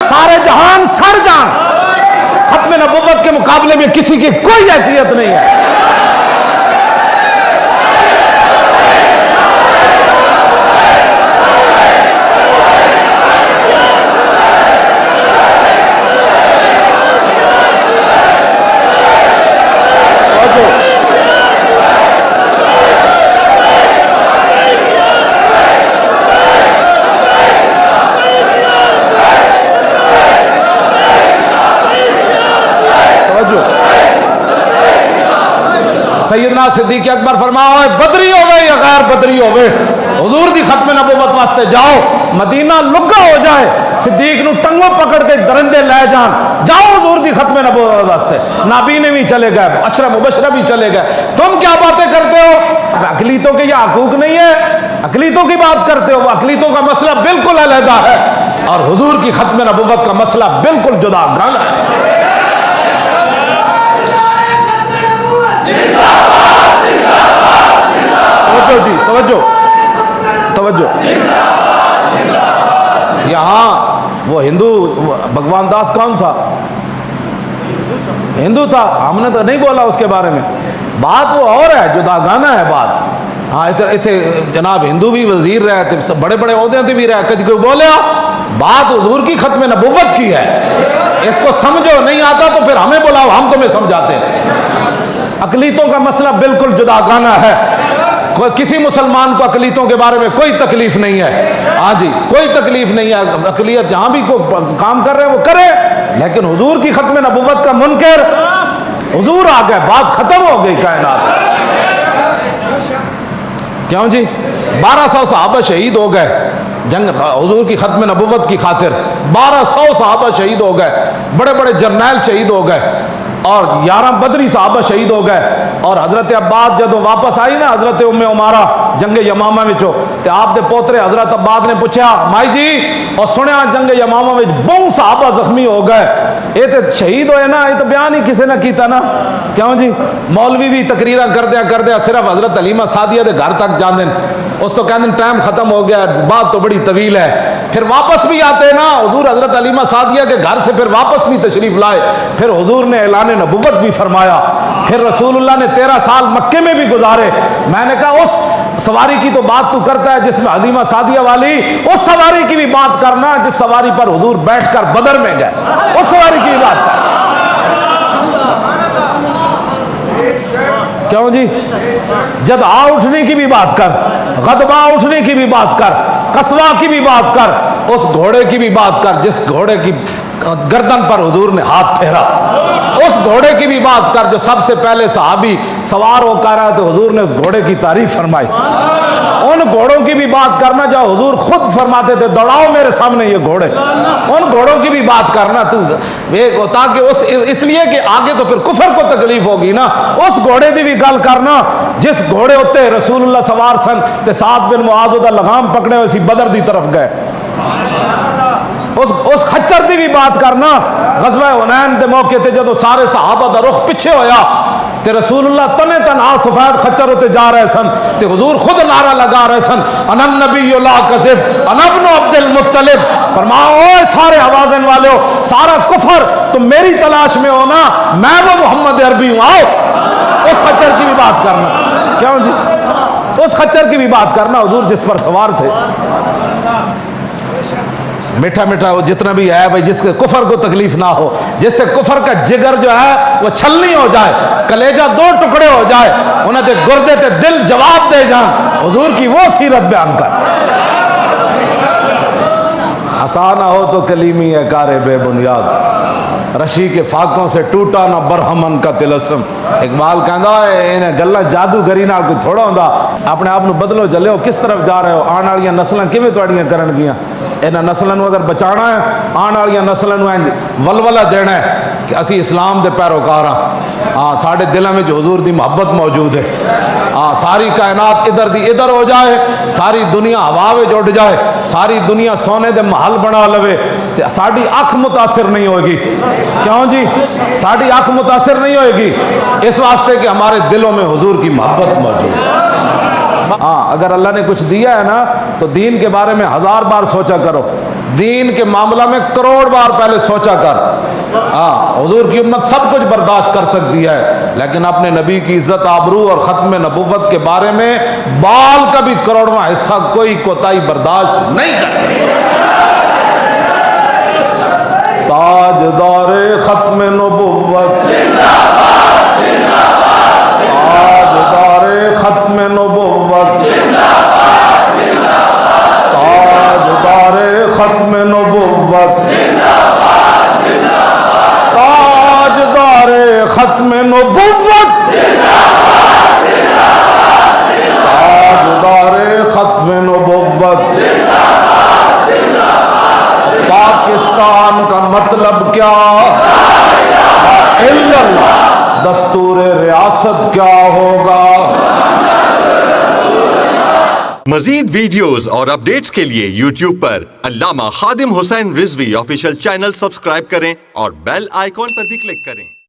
سارے جہان سر جان، ختم نبوت کے مقابلے میں کسی کی کوئی حیثیت نہیں ہے۔ سیدنا صدیق اکبر فرماؤ بدری ہوئے یا غیر بدری ہوئے، حضور دی ختم نبوت واسطے جاؤ، مدینہ لگا ہو جائے، صدیق نو ٹنگوں پکڑ کے درندے لے جان، جاؤ حضور دی ختم نبوت واسطے۔ نابینے بھی چلے گئے، عشرہ مبشرہ بھی چلے گئے، تم کیا باتیں کرتے ہو؟ اقلیتوں کے یہ حقوق نہیں ہے، اقلیتوں کی بات کرتے ہو، اقلیتوں کا مسئلہ بالکل علیحدہ ہے، اور حضور کی ختم نبوت کا مسئلہ بالکل جدا گل ہے۔ توجہ جی، توجہ یہاں وہ ہندو بھگوان داس کون تھا؟ ہندو تھا، ہم نے تو نہیں بولا اس کے بارے میں، بات وہ اور ہے، جداگانہ ہے بات۔ ہاں اتنے جناب ہندو بھی وزیر رہے تھے، بڑے بڑے عہدے تھے بھی رہے، کدی کوئی بولیا؟ بات حضور کی ختم نبوت کی ہے، اس کو سمجھو، نہیں آتا تو پھر ہمیں بلاؤ، ہم تمہیں سمجھاتے ہیں۔ اقلیتوں کا مسئلہ بالکل جداگانہ ہے، کسی مسلمان کو اقلیتوں کے بارے میں کوئی تکلیف نہیں ہے، ہاں جی کوئی تکلیف نہیں ہے، اقلیت جہاں بھی کوئی کام کر رہے ہیں وہ کرے، لیکن حضور کی ختم نبوت کا منکر، حضور آ گئے، بات ختم ہو گئی کائنات۔ کیوں جی 1200 صحابہ شہید ہو گئے جنگ حضور کی ختم نبوت کی خاطر، 1200 صحابہ شہید ہو گئے، بڑے بڑے جرنیل شہید ہو گئے، اور 11 بدری صحابہ شہید ہو گئے، اور حضرت عباد جب واپس آئی نا حضرت ام عمارہ جنگ یمامہ وچوں تے آپ دے پوترے حضرت عباد نے پوچھا مائی جی اور سنیا جنگ یمامہ وچ بہت صحابہ زخمی ہو گئے، یہ تے شہید ہوئے نا، یہ تو بیان ہی کسی نہ کیتا نا، کیوں جی مولوی بھی تقریرہ کر دیا صرف حضرت حلیمہ سعدیہ دے گھر تک جان دین، اس تو کہندے ٹائم ختم ہو گیا، بات تو بڑی طویل ہے، پھر واپس بھی آتے نا حضور حضرت حلیمہ سعدیہ کے گھر سے، پھر واپس بھی تشریف لائے، پھر حضور نے اعلان نبوت بھی فرمایا، پھر رسول اللہ نے 13 سال مکے میں بھی گزارے۔ میں نے کہا اس سواری کی تو بات تو کرتا ہے جس میں حلیمہ سعدیہ والی، اس سواری کی بھی بات کرنا جس سواری پر حضور بیٹھ کر بدر میں گئے، اس سواری کی بھی بات کر، کیوں جی جدع اٹھنے کی بھی بات کر، غضبہ اٹھنے کی بھی بات کر، قصوہ کی بھی بات کر، اس گھوڑے کی بھی بات کر جس گھوڑے کی گردن پر حضور نے ہاتھ پھیرا، اس گھوڑے کی بھی بات کر جو سب سے پہلے صحابی سوار ہو کر رہا تو حضور نے اس گھوڑے کی تعریف فرمائی، ان گھوڑوں کی بھی بات کرنا جو حضور خود فرماتے تھے دوڑاؤ میرے سامنے یہ گھوڑے، ان گھوڑوں کی بھی بات کرنا تو تاکہ اس لیے کہ آگے تو پھر کفر کو تکلیف ہوگی نا، اس گھوڑے دی بھی گل کرنا جس گھوڑے ہوتے رسول اللہ سوار سن تے سعد بن معاذ دا لگام پکڑے ہوئے سی بدر دی طرف گئے، اس خچر دی بھی بات کرنا، غزوہ حنین دے موقع تے جدو سارے صحابہ دا رخ پیچھے ہویا تے رسول اللہ تنے تنہا سفید خچر ہوتے جا رہے سن تے حضور خود نعرہ لگا رہے سن انا النبی لا کذب انا ابن عبد المطلب، فرماؤ اوے سارے آوازن والے ہو، سارا کفر تم میری تلاش میں ہو نا، میں وہ محمد عربی ہوں، آؤ اس خچر کی بھی بات کرنا، کیوں جی اس خچر کی بھی بات کرنا حضور جس پر سوار تھے، میٹھا میٹھا وہ جتنا بھی ہے بھائی جس کے کفر کو تکلیف نہ ہو، جس سے کفر کا جگر جو ہے وہ چھلنی ہو جائے، کلیجہ 2 ٹکڑے ہو جائے، انہیں تے گردے تے دل جواب دے جان، حضور کی وہ سیرت بیان کر، آسان ہو تو کلیمی ہے کار بے بنیاد، رشی کے فاقوں سے ٹوٹا نہ برہمن کا تلسم، اقبال کہندا ہے انہیں گلا جادوگری نال کوئی تھوڑا ہوندا، اپنے آپ نو بدلو جلے ہو، کس طرف جا رہے ہو، آن والیاں نسلاں کیویں تواڈیاں کرن گیاں، انہاں نسلاں نو اگر بچانا ہے، آن والیاں نسلاں نو انج ولولہ دینا ہے کہ اسی اسلام دے پیروکار ہاں، ساڈے دلاں وچ حضور دی محبت موجود ہے، ہاں ساری کائنات ادھر دی ادھر ہو جائے، ساری دنیا ہوا وچ اڑ جائے، ساری دنیا سونے دے محل بنا لوے تے ساڈی اکھ متاثر نہیں ہوئے گی، کیوں جی ساڈی اکھ متاثر نہیں ہوئے گی، اس واسطے کہ ہمارے دلوں میں حضور کی محبت موجود ہے۔ ہاں اگر اللہ نے کچھ دیا ہے نا تو دین کے بارے میں 1000 بار سوچا کرو، دین کے معاملہ میں کروڑ بار پہلے سوچا کر. ہاں حضور کی امت سب کچھ برداشت کر سکتی ہے, لیکن اپنے نبی کی عزت آبرو اور ختم نبوت کے بارے میں بال کا بھی کروڑواں حصہ کوئی کوتاہی برداشت نہیں کرتے. تاجدار ختم نبوت, تاجدار ختم نبوت, تاجدار ختم نبوت, تاجدار ختم نبوت, تاجدار ختم نبوت. پاکستان کا مطلب کیا, الا اللہ, دستور ریاست کیا ہوگا. مزید ویڈیوز اور اپڈیٹس کے لیے یوٹیوب پر علامہ Khadim Hussain Rizvi official channel subscribe کریں اور بیل آئیکن پر بھی کلک کریں.